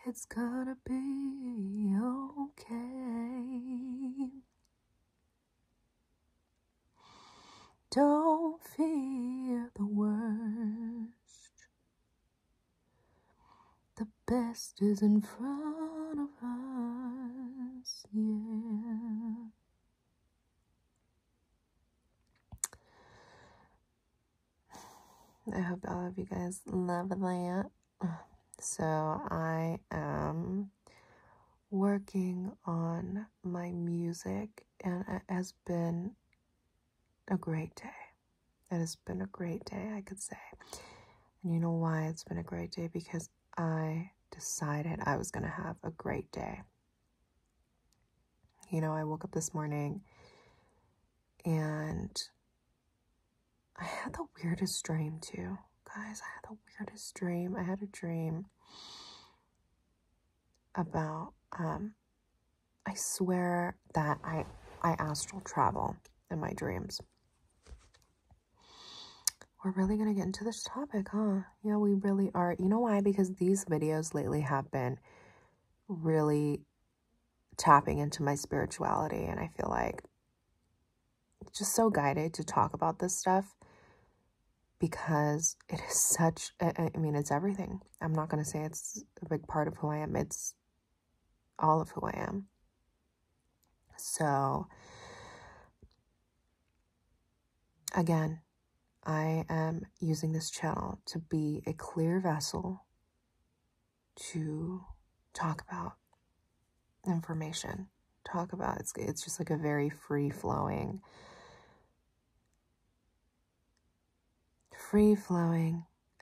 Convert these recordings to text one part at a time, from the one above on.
It's gonna be okay. Don't fear the worst. The best is in front of us, yeah. I hope all of you guys love that. So I am working on my music, and it has been a great day. It has been a great day, I could say. And you know why it's been a great day? Because I decided I was going to have a great day. You know, I woke up this morning and I had the weirdest dream too. Guys, I had the weirdest dream. I had a dream about, I swear that I astral travel in my dreams. We're really going to get into this topic, huh? Yeah, we really are. You know why? Because these videos lately have been really tapping into my spirituality, and I feel like it's just so guided to talk about this stuff because it is such, I mean, it's everything. I'm not going to say it's a big part of who I am. It's all of who I am. So, again, I am using this channel to be a clear vessel to talk about information. Talk about, it's just like a very free-flowing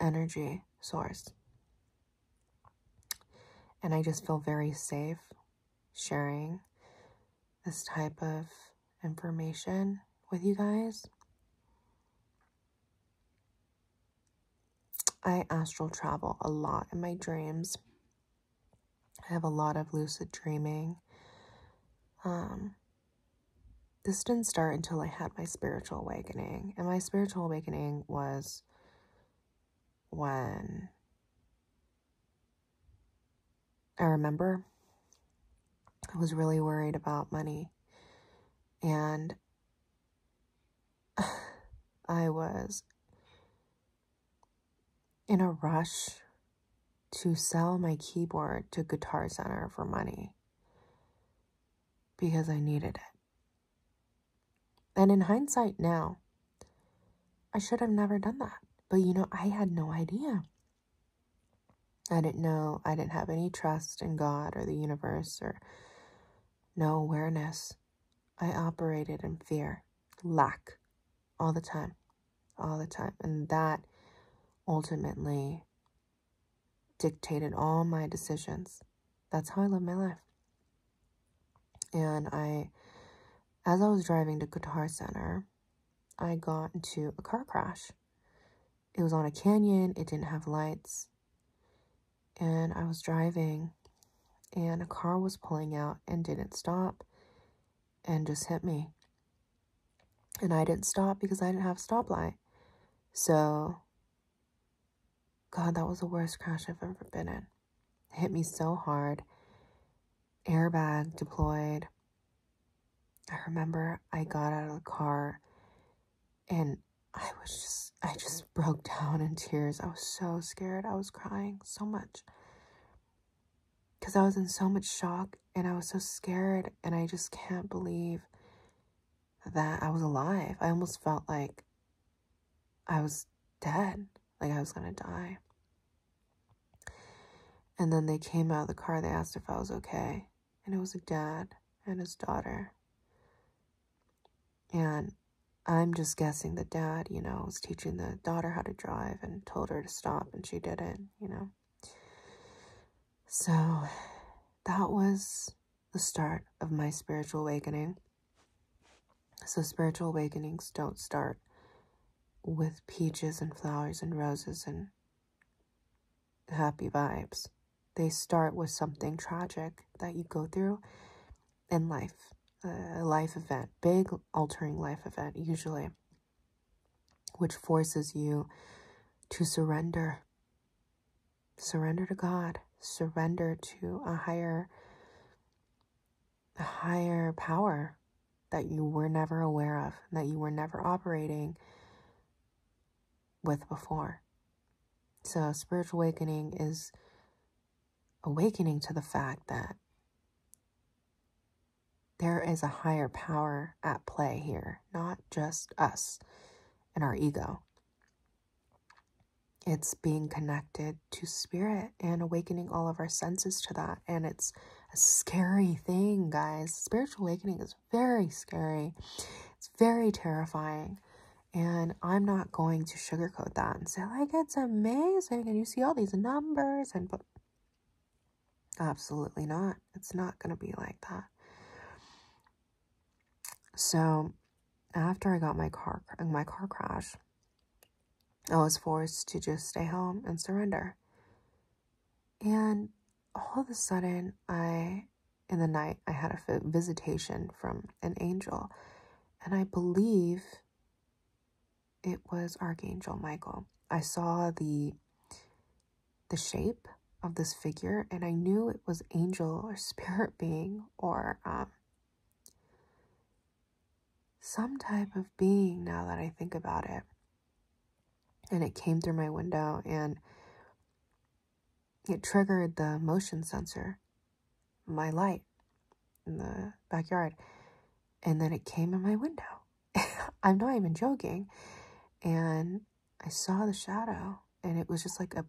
energy source. And I just feel very safe sharing this type of information with you guys. I astral travel a lot in my dreams. I have a lot of lucid dreaming. This didn't start until I had my spiritual awakening. And my spiritual awakening was when I remember I was really worried about money. And I was in a rush to sell my keyboard to Guitar Center for money because I needed it. And in hindsight now, I should have never done that. But you know, I had no idea. I didn't know. I didn't have any trust in God or the universe or no awareness. I operated in fear, lack, all the time. And that ultimately dictated all my decisions. That's how I live my life. And as I was driving to Guitar Center, I got into a car crash. It was on a canyon. It didn't have lights. And I was driving, and a car was pulling out and didn't stop and just hit me. And I didn't stop because I didn't have a stoplight. So, God, that was the worst crash I've ever been in. It hit me so hard. Airbag deployed. I remember I got out of the car and I just broke down in tears. I was so scared. I was crying so much because I was in so much shock and I was so scared, and I just can't believe that I was alive. I almost felt like I was dead, like I was gonna die. And then they came out of the car. They asked if I was okay, and it was a dad and his daughter. And I'm just guessing the dad, you know, was teaching the daughter how to drive and told her to stop, and she didn't, you know. So that was the start of my spiritual awakening. So spiritual awakenings don't start with peaches and flowers and roses and happy vibes. They start with something tragic that you go through in life. A life event, big altering life event usually, which forces you to surrender to God, surrender to a higher power that you were never aware of, that you were never operating with before. So spiritual awakening is awakening to the fact that there is a higher power at play here, not just us and our ego. It's being connected to spirit and awakening all of our senses to that. And it's a scary thing, guys. Spiritual awakening is very scary. It's very terrifying. And I'm not going to sugarcoat that and say, like, it's amazing. And you see all these numbers. But absolutely not. It's not going to be like that. So after I got my car crash, I was forced to just stay home and surrender. And all of a sudden, in the night, I had a visitation from an angel. And I believe it was Archangel Michael. I saw the shape of this figure, and I knew it was angel or spirit being or some type of being, now that I think about it. And it came through my window, and it triggered the motion sensor, my light in the backyard. And then it came in my window. I'm not even joking. And I saw the shadow, and it was just like a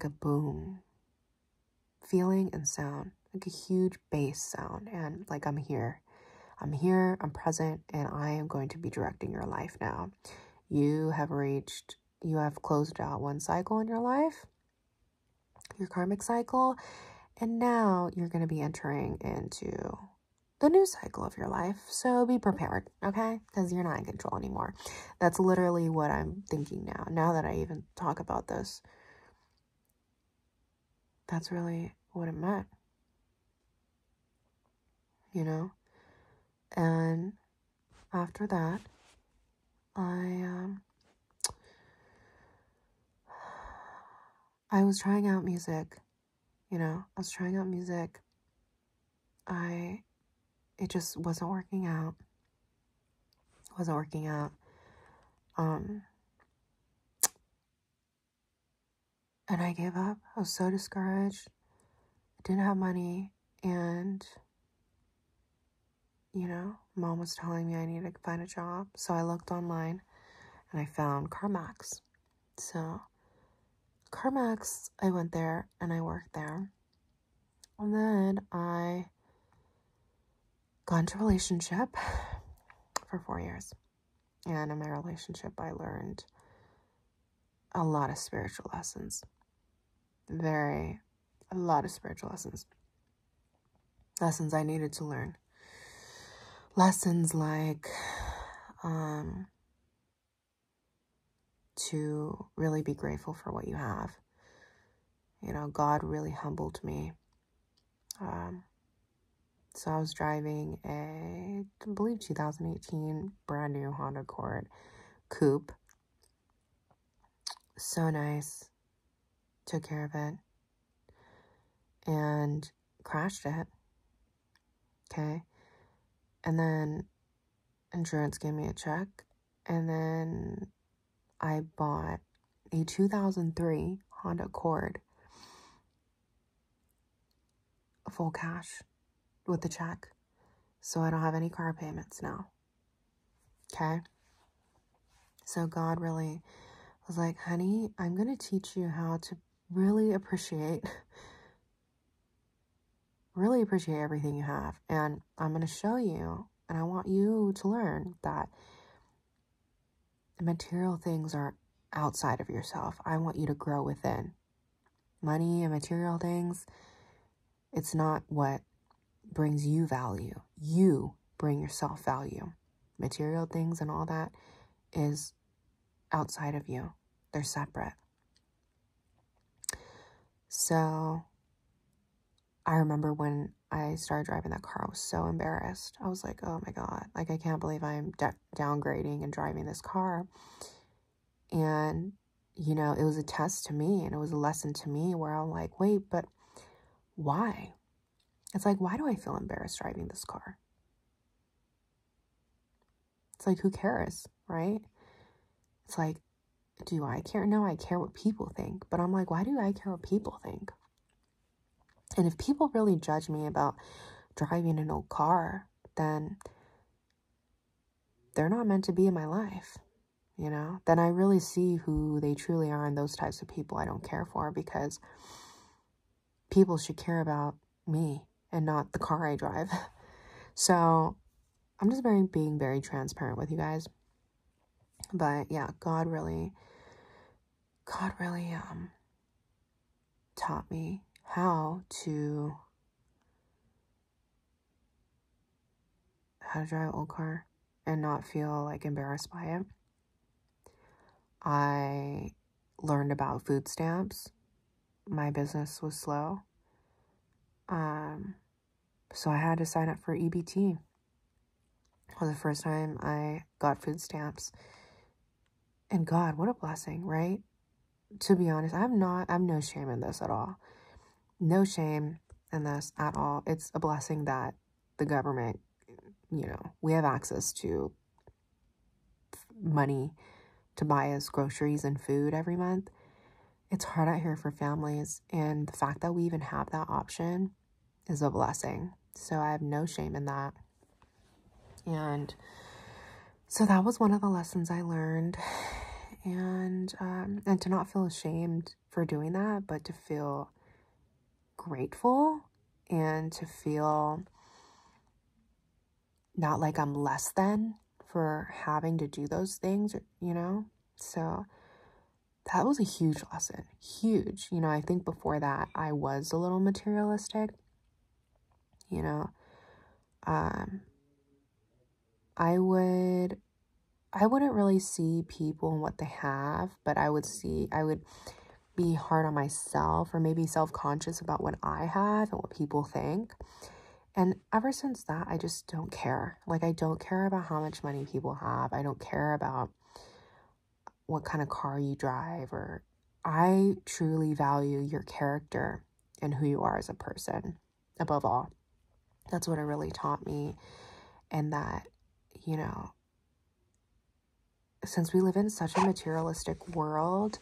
boom feeling and sound, like a huge bass sound. And like, I'm here, I'm present, and I am going to be directing your life now. You have closed out one cycle in your life, your karmic cycle, and now you're going to be entering into the new cycle of your life. So be prepared, okay? Because you're not in control anymore. That's literally what I'm thinking now that I even talk about this. That's really what it meant, you know? And after that, I was trying out music, it just wasn't working out. And I gave up. I was so discouraged. I didn't have money, and Mom was telling me I needed to find a job. So I looked online and I found CarMax. So CarMax, I went there and I worked there. And then I got into a relationship for 4 years. And in my relationship, I learned a lot of spiritual lessons. A lot of spiritual lessons. Lessons I needed to learn. Lessons like to really be grateful for what you have. God really humbled me. So I was driving I believe 2018 brand new Honda Accord coupe. So nice. Took care of it. And crashed it. Okay. And then insurance gave me a check. And then I bought a 2003 Honda Accord, full cash with the check. So I don't have any car payments now. Okay? So God really was like, honey, I'm going to teach you how to really appreciate everything you have. And I'm going to show you, and I want you to learn that material things are outside of yourself. I want you to grow within. Money and material things, it's not what brings you value. You bring yourself value. Material things and all that is outside of you. They're separate. So I remember when I started driving that car, I was so embarrassed. I was like, oh my God, like, I can't believe I'm downgrading and driving this car. And you know, it was a test to me, and it was a lesson to me where I'm like, wait, but why? It's like, why do I feel embarrassed driving this car? It's like, who cares, right? It's like, do I care? No, I care what people think. But I'm like, why do I care what people think? And if people really judge me about driving an old car, then they're not meant to be in my life, you know? Then I really see who they truly are, and those types of people I don't care for, because people should care about me and not the car I drive. So I'm just being very transparent with you guys. But yeah, God really taught me how to drive an old car and not feel like embarrassed by it. I learned about food stamps. My business was slow. So I had to sign up for EBT. For the first time I got food stamps. And God, what a blessing, right? To be honest, I have no shame in this at all. No shame in this at all. It's a blessing that the government, you know, we have access to money to buy us groceries and food every month. It's hard out here for families, and the fact that we even have that option is a blessing. So I have no shame in that. And so that was one of the lessons I learned. And to not feel ashamed for doing that, but to feel grateful and to feel not like I'm less than for having to do those things, you know? So that was a huge lesson. Huge. You know, I think before that I was a little materialistic, you know. I wouldn't really see people and what they have, but I would be hard on myself, or maybe self-conscious about what I have and what people think. And ever since that, I just don't care. Like, I don't care about how much money people have. I don't care about what kind of car you drive, or I truly value your character and who you are as a person above all. That's what it really taught me. And that, you know, since we live in such a materialistic world,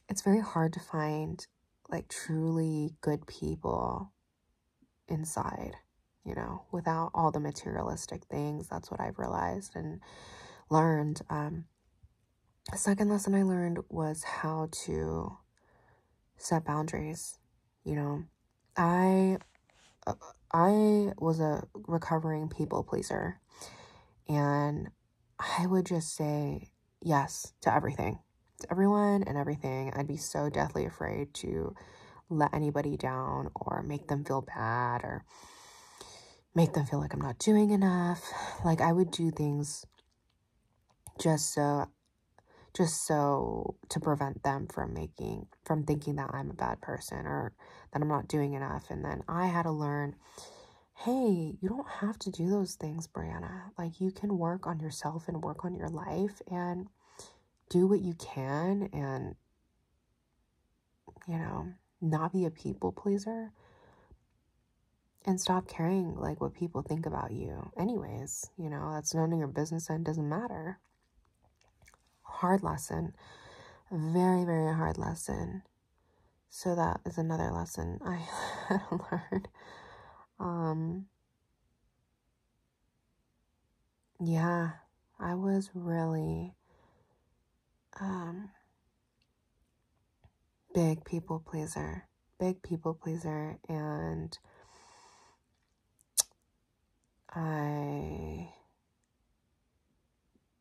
it's very hard to find like truly good people inside, you know, without all the materialistic things. That's what I've realized and learned. The second lesson I learned was how to set boundaries. You know, I was a recovering people pleaser, and I would just say yes to everything, to everyone and everything. I'd be so deathly afraid to let anybody down or make them feel bad or make them feel like I'm not doing enough. Like, I would do things just so to prevent them from thinking that I'm a bad person or that I'm not doing enough. And then I had to learn, hey, you don't have to do those things, Brianna. Like, you can work on yourself and work on your life and do what you can, and, you know, not be a people pleaser, and stop caring like what people think about you anyways. You know, that's none of your business and doesn't matter. Hard lesson. Very, very hard lesson. So that is another lesson I had learned. Yeah, I was really big people pleaser, and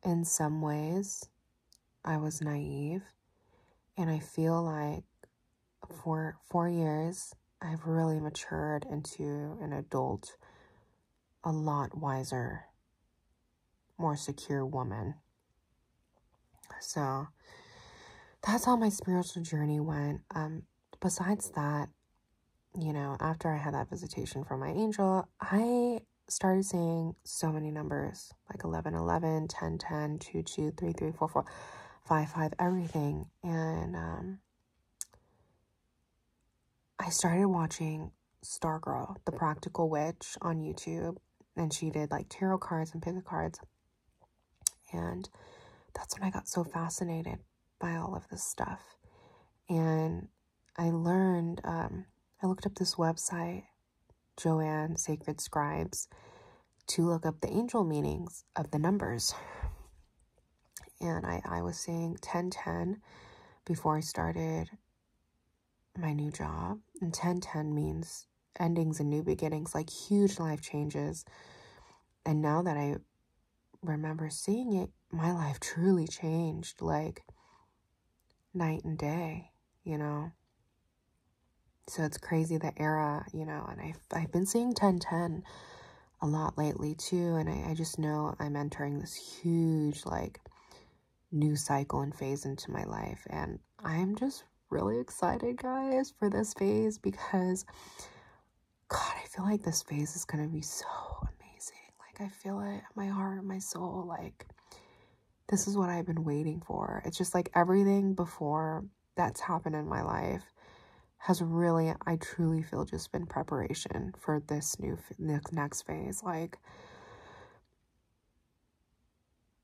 in some ways, I was naive, and I feel like for 4 years, I've really matured into an adult, a lot wiser, more secure woman. So that's how my spiritual journey went. Besides that, you know, after I had that visitation from my angel, I started seeing so many numbers, like 11, 11, 10, 10, 2, 2, 3, 3, 4, 4. 5 everything. And I started watching Stargirl, the Practical Witch, on YouTube. And she did like tarot cards and pick a cards. And that's when I got so fascinated by all of this stuff. And I learned, I looked up this website, Joanne Sacred Scribes, to look up the angel meanings of the numbers. And I was saying 1010 before I started my new job. And 1010 means endings and new beginnings, like huge life changes. And now that I remember seeing it, my life truly changed, like night and day, you know. So it's crazy, the era, you know. And I've been seeing 1010 a lot lately too. And I just know I'm entering this huge, like, new cycle and phase into my life. And I'm just really excited, guys, for this phase, because God, I feel like this phase is going to be so amazing. Like, I feel it in my heart, my soul, like, this is what I've been waiting for. It's just like everything before that's happened in my life has really, I truly feel, just been preparation for this next phase. Like,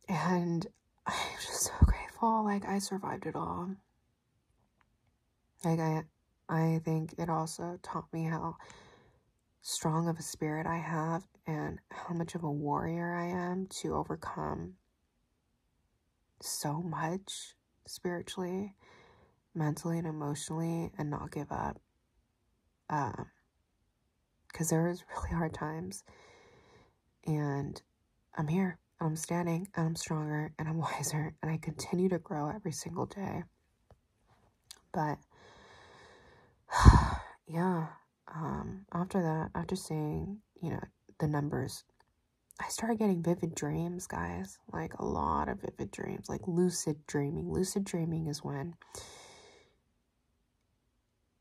and I'm just so grateful. Like, I survived it all. Like, I think it also taught me how strong of a spirit I have and how much of a warrior I am to overcome so much spiritually, mentally, and emotionally, and not give up. Because there was really hard times, and I'm here, and I'm standing, and I'm stronger, and I'm wiser, and I continue to grow every single day. But yeah, after that, after seeing, you know, the numbers, I started getting vivid dreams, guys. Like, a lot of vivid dreams, like lucid dreaming. Lucid dreaming is when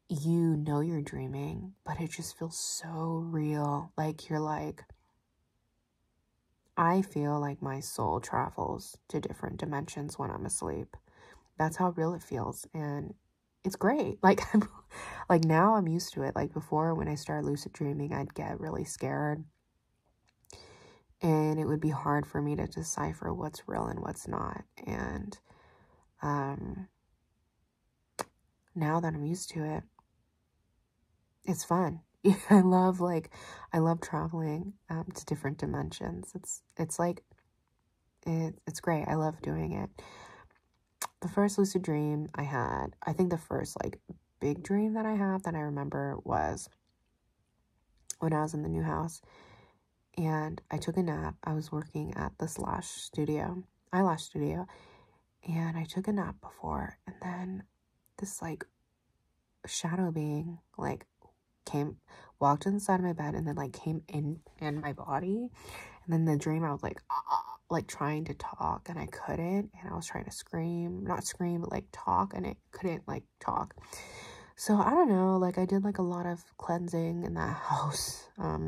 you know you're dreaming, but it just feels so real. Like, you're like, I feel like my soul travels to different dimensions when I'm asleep. That's how real it feels. And it's great. Like, like now I'm used to it. Like, before, when I started lucid dreaming, I'd get really scared. And it would be hard for me to decipher what's real and what's not. And now that I'm used to it, it's fun. I love traveling to different dimensions. It's like, it's great. I love doing it. The first lucid dream I had, I think the first, like, big dream that I have that I remember was when I was in the new house and I took a nap. I was working at this eyelash studio, and I took a nap before, and then this, like, shadow being, like, walked inside of my bed, and then, like, came in my body. And then the dream, I was like trying to talk, and I couldn't, and I was trying to not scream, but like talk, and it couldn't, like, talk. So I don't know, like, I did like a lot of cleansing in that house. I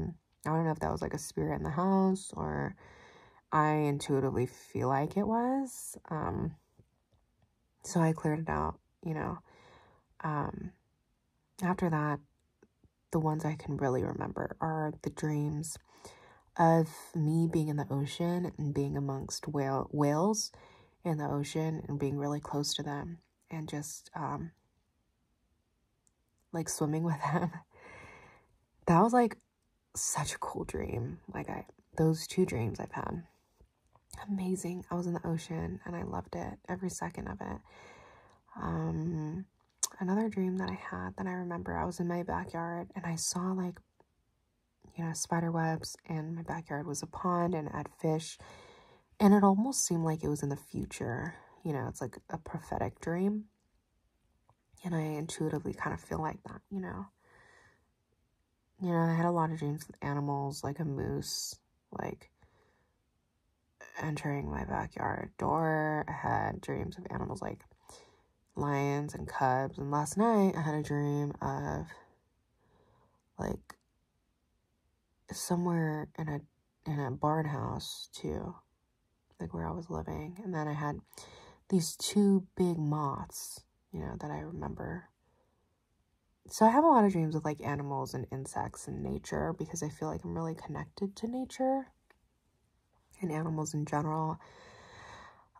don't know if that was like a spirit in the house, or I intuitively feel like it was. So I cleared it out, you know. After that, the ones I can really remember are the dreams of me being in the ocean and being amongst whales in the ocean and being really close to them and just like swimming with them. That was like such a cool dream. Like, those two dreams I've had, amazing. I was in the ocean and I loved it, every second of it. Another dream that I had that I remember, I was in my backyard and I saw, like, you know, spider webs, and my backyard was a pond and it had fish, and it almost seemed like it was in the future. You know, it's like a prophetic dream, and I intuitively kind of feel like that, you know. I had a lot of dreams with animals, like a moose, like, entering my backyard door. I had dreams of animals like lions and cubs, and last night I had a dream of, like, somewhere in a barn house too, like where I was living. And then I had these two big moths, you know, that I remember. So I have a lot of dreams with like animals and insects and nature because I feel like I'm really connected to nature and animals in general.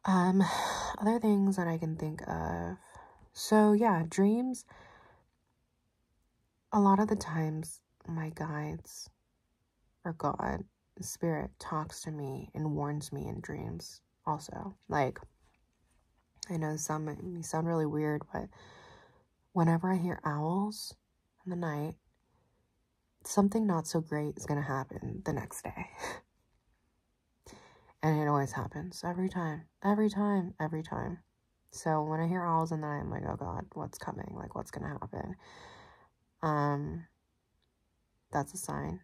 Other things that I can think of. So yeah, dreams. A lot of the times my guides or God, the spirit, talks to me and warns me in dreams also. Like, I know some may sound really weird, but whenever I hear owls in the night, something not so great is going to happen the next day. And it always happens every time. So when I hear owls in the night, I'm like, oh God, what's coming? Like, what's going to happen? That's a sign.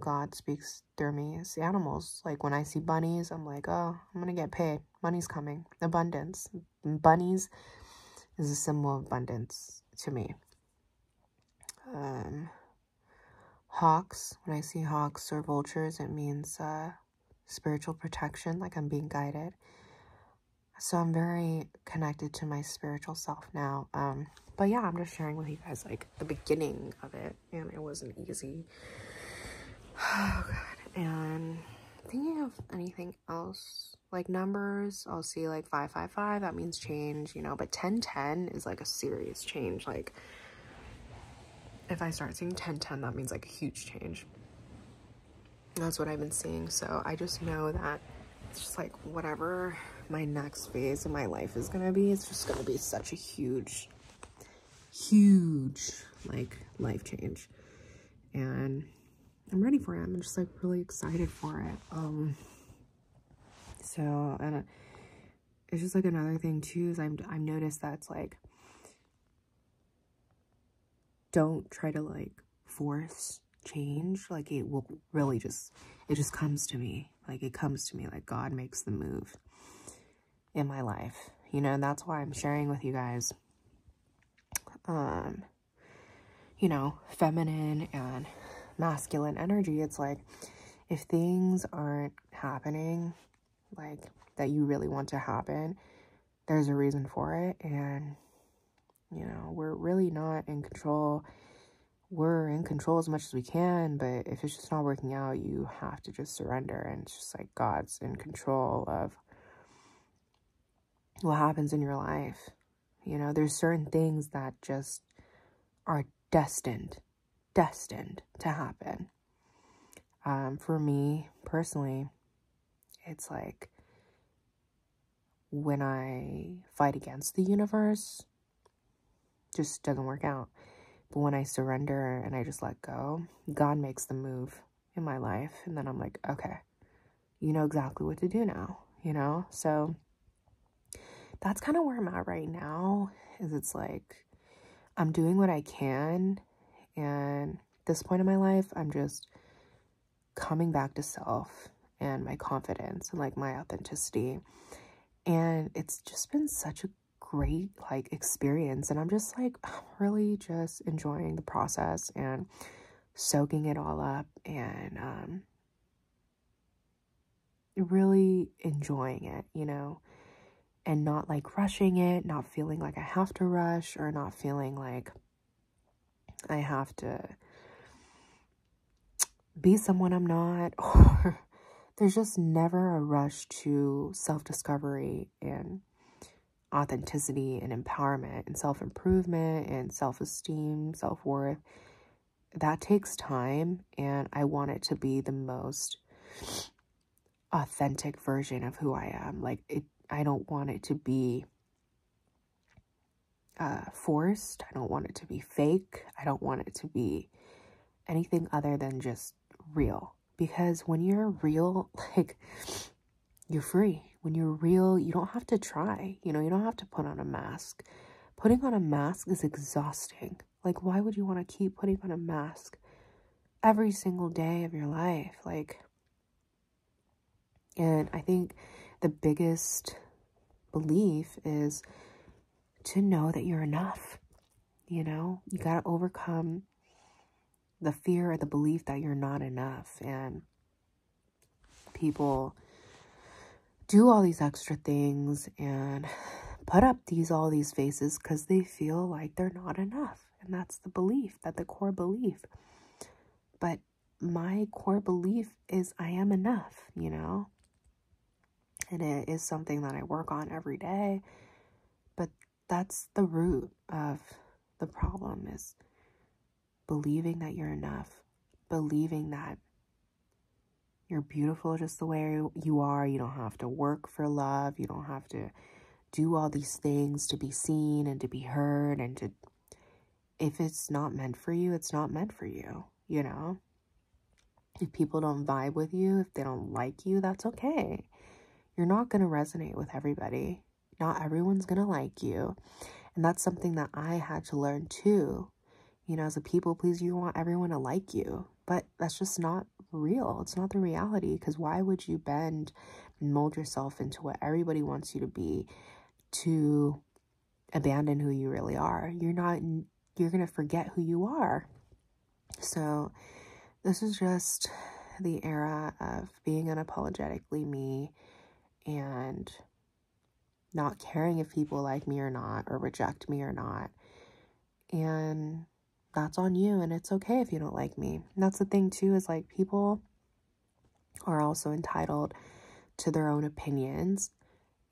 God speaks through me. It's the animals. Like when I see bunnies, I'm like, oh, I'm going to get paid. Money's coming. Abundance. Bunnies is a symbol of abundance to me. Hawks. When I see hawks or vultures, it means spiritual protection, like I'm being guided. So I'm very connected to my spiritual self now. But yeah, I'm just sharing with you guys like the beginning of it, and it wasn't easy. Oh God. And thinking of anything else, like numbers, I'll see like 555, that means change, you know, but 1010 is like a serious change. Like if I start seeing 1010, that means like a huge change. That's what I've been seeing. So I just know that it's just like whatever my next phase of my life is gonna be, it's just gonna be such a huge like life change, and I'm ready for it. I'm just like really excited for it. And it's just like another thing too is I've noticed that it's like, don't try to like force change. Like it will really just comes to me. Like it comes to me, like God makes the move in my life, you know. And that's why I'm sharing with you guys you know, feminine and masculine energy. It's like if things aren't happening like that you really want to happen, there's a reason for it. And you know, we're really not in control. We're in control as much as we can, but if it's just not working out, you have to just surrender. And it's just like God's in control of what happens in your life. You know, there's certain things that just are destined to happen. For me personally, it's like when I fight against the universe, just doesn't work out. But when I surrender and I just let go, God makes the move in my life. And then I'm like, okay, you know exactly what to do now, you know? So that's kind of where I'm at right now, is it's like I'm doing what I can. And at this point in my life, I'm just coming back to self and my confidence and like my authenticity. And it's just been such a great like experience, and I'm just like really just enjoying the process and soaking it all up, and really enjoying it, you know, and not like rushing it, not feeling like I have to rush, or not feeling like I have to be someone I'm not, or there's just never a rush to self-discovery and authenticity and empowerment and self-improvement and self-esteem, self-worth. That takes time, and I want it to be the most authentic version of who I am. Like I don't want it to be forced. I don't want it to be fake. I don't want it to be anything other than just real. Because when you're real, like, you're free. When you're real, you don't have to try. You know, you don't have to put on a mask. Putting on a mask is exhausting. Like, why would you want to keep putting on a mask every single day of your life? Like, and I think the biggest belief is to know that you're enough. You know, you got to overcome the fear or the belief that you're not enough. And people do all these extra things and put up all these faces because they feel like they're not enough. And that's the belief, the core belief. But my core belief is I am enough, you know? And it is something that I work on every day. But that's the root of the problem, is believing that you're enough. Believing that you're beautiful just the way you are. You don't have to work for love. You don't have to do all these things to be seen and to be heard. And to, if it's not meant for you, it's not meant for you, you know? If people don't vibe with you, if they don't like you, that's okay. You're not going to resonate with everybody. Not everyone's going to like you. And that's something that I had to learn too. You know, as a people pleaser, you want everyone to like you. But that's just not real. It's not the reality. Because why would you bend and mold yourself into what everybody wants you to be to abandon who you really are? You're going to forget who you are. So this is just the era of being unapologetically me and not caring if people like me or not, or reject me or not. And that's on you, and it's okay if you don't like me. And that's the thing too, is like, people are also entitled to their own opinions,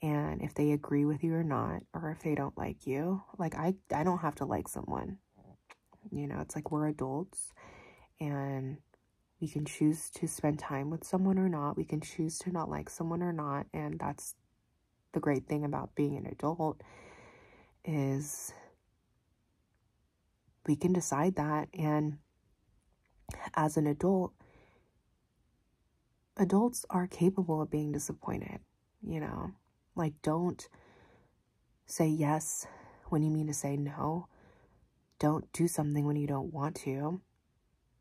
and if they agree with you or not, or if they don't like you, like I don't have to like someone, you know. It's like, we're adults and we can choose to spend time with someone or not. We can choose to not like someone or not. And that's the great thing about being an adult, is we can decide that. And as an adult, adults are capable of being disappointed, you know. Like, don't say yes when you mean to say no. Don't do something when you don't want to.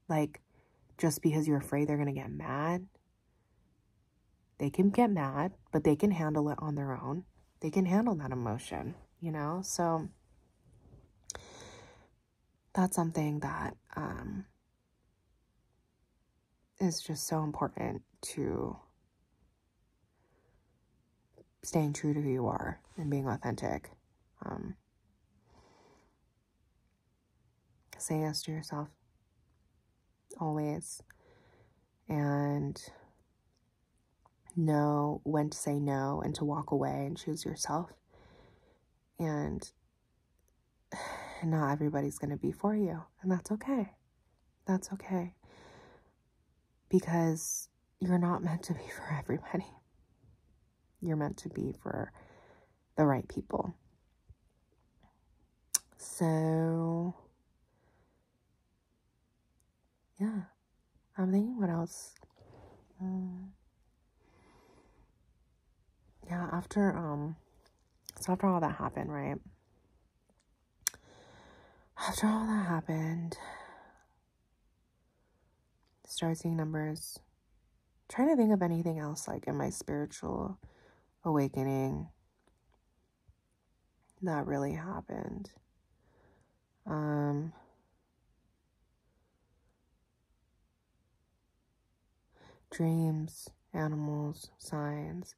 Like, just because you're afraid they're going to get mad. They can get mad, but they can handle it on their own. They can handle that emotion, you know? So that's something that is just so important, to staying true to who you are and being authentic. Say yes to yourself always, and know when to say no and to walk away and choose yourself. And not everybody's going to be for you, and that's okay. That's okay, because you're not meant to be for everybody. You're meant to be for the right people. So yeah, I'm thinking what else. Yeah, after all that happened, right? After all that happened, started seeing numbers. Trying to think of anything else, like, in my spiritual awakening that really happened. Dreams, animals, signs.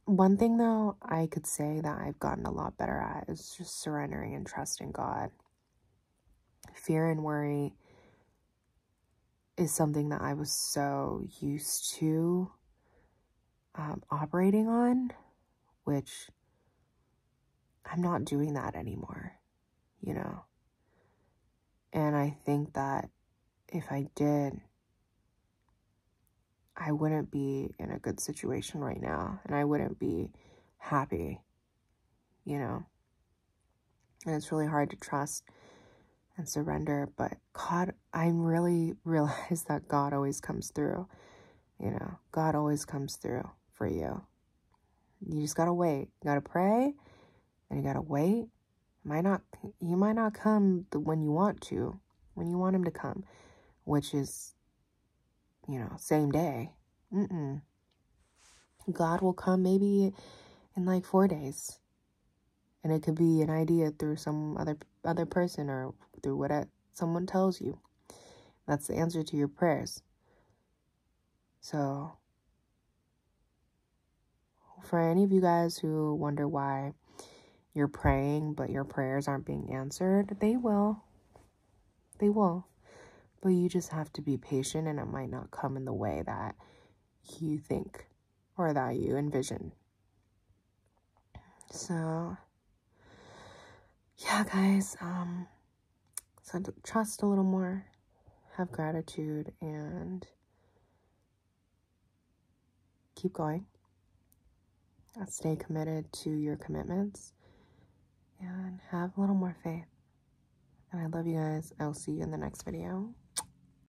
One thing, though, I could say that I've gotten a lot better at is just surrendering and trusting God. Fear and worry is something that I was so used to operating on, which I'm not doing that anymore, you know? And I think that if I did, I wouldn't be in a good situation right now, and I wouldn't be happy, you know? And it's really hard to trust and surrender, but God, I really realize that God always comes through, you know? God always comes through for you. You just gotta wait. You gotta pray, and you gotta wait. He might not come when you want to, when you want him to come, which is, you know, same day. God will come maybe in like 4 days, and it could be an idea through some other person, or through what someone tells you. That's the answer to your prayers. So, for any of you guys who wonder why you're praying but your prayers aren't being answered, they will. They will. But you just have to be patient, and it might not come in the way that you think or that you envision. So, yeah, guys, so trust a little more, have gratitude, and keep going. Stay committed to your commitments and have a little more faith. And I love you guys. I'll see you in the next video.